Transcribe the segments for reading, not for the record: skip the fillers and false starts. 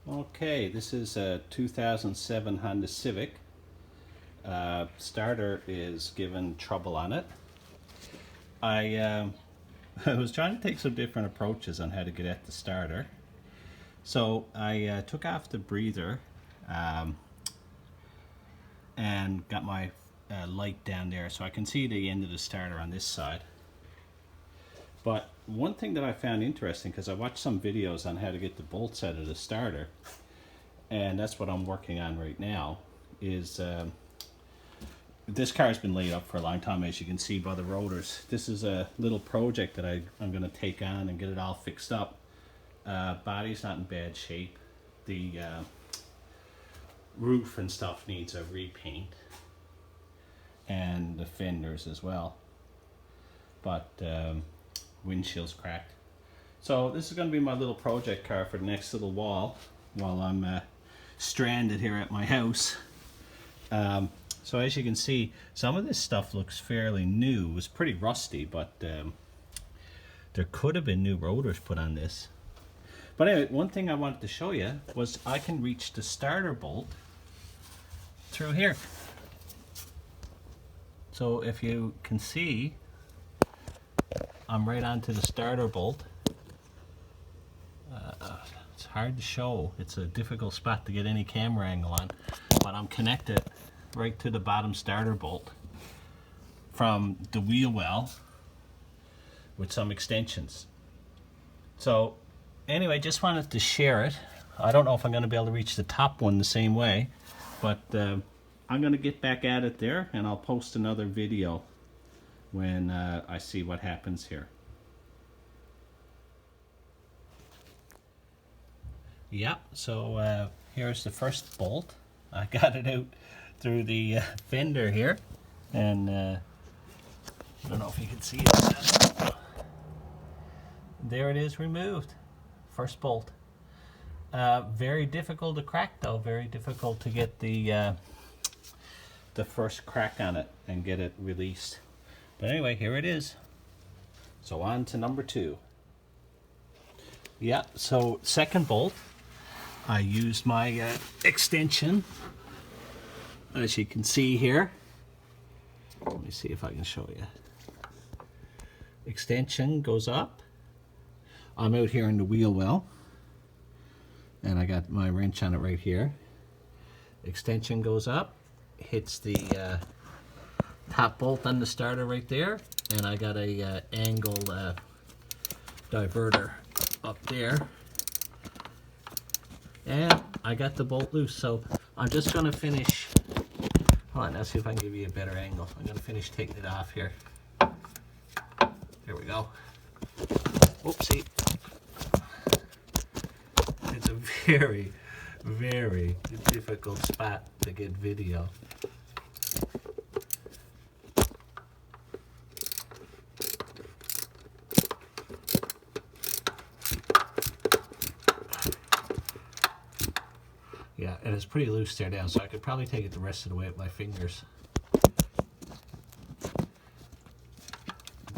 Okay, this is a 2007 Honda Civic. Starter is giving trouble on it. I I was trying to take some different approaches on how to get at the starter. So I took off the breather and got my light down there so I can see the end of the starter on this side. But one thing that I found interesting, because I watched some videos on how to get the bolts out of the starter, and that's what I'm working on right now, is this car's been laid up for a long time, as you can see by the rotors. This is a little project that I'm going to take on and get it all fixed up. Body's not in bad shape. The roof and stuff needs a repaint, and the fenders as well. But windshield's cracked. So this is going to be my little project car for the next little while I'm stranded here at my house. So as you can see, some of this stuff looks fairly new. It was pretty rusty, but there could have been new rotors put on this. But anyway, one thing I wanted to show you was I can reach the starter bolt through here. So if you can see, I'm right onto the starter bolt. It's hard to show. It's a difficult spot to get any camera angle on, but I'm connected right to the bottom starter bolt from the wheel well with some extensions. So anyway, just wanted to share it. I don't know if I'm going to be able to reach the top one the same way, but I'm going to get back at it there, and I'll post another video when I see what happens here. Yep, so here's the first bolt. I got it out through the fender here, and I don't know if you can see it. There it is, removed. First bolt. Very difficult to crack though, very difficult to get the first crack on it and get it released. But anyway, here it is. So on to number two. Yeah, so second bolt, I used my extension, as you can see here. Let me see if I can show you. Extension goes up. I'm out here in the wheel well, and I got my wrench on it right here. Extension goes up, hits the top bolt on the starter right there, and I got a angle diverter up there, and I got the bolt loose. So I'm just going to finish. Hold on, let's see if I can give you a better angle. I'm going to finish taking it off here. There we go. Oopsie. It's a very, very difficult spot to get video. Yeah, and it's pretty loose there down, so I could probably take it the rest of the way with my fingers.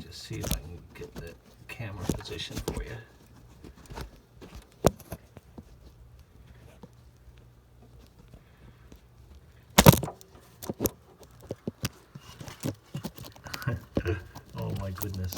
Just see if I can get the camera position for you. Oh my goodness.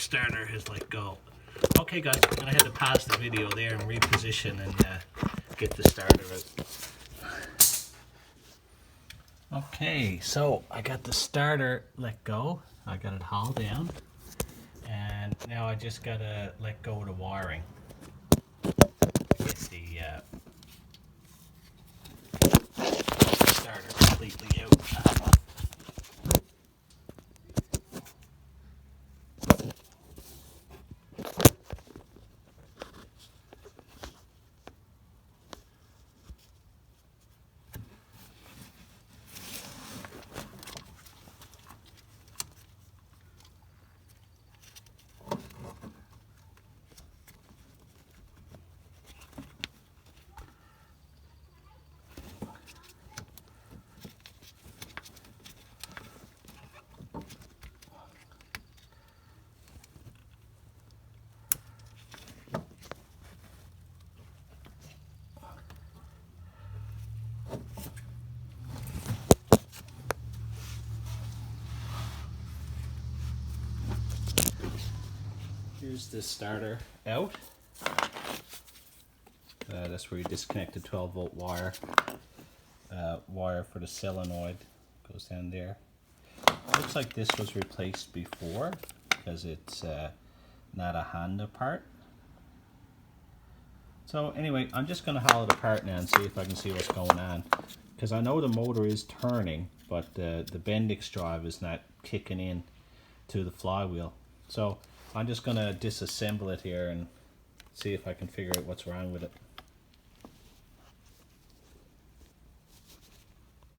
starter has let go. Okay guys, I'm gonna have to pause the video there and reposition and get the starter out. Okay, so I got the starter let go. I got it hauled down, and now I just gotta let go of the wiring. Get the starter completely out. Here's the starter out. That's where you disconnect the 12-volt wire. Wire for the solenoid goes down there. Looks like this was replaced before because it's not a Honda part. So anyway, I'm just going to haul it apart now and see if I can see what's going on. Because I know the motor is turning, but the Bendix drive is not kicking in to the flywheel. So I'm just going to disassemble it here and see if I can figure out what's wrong with it.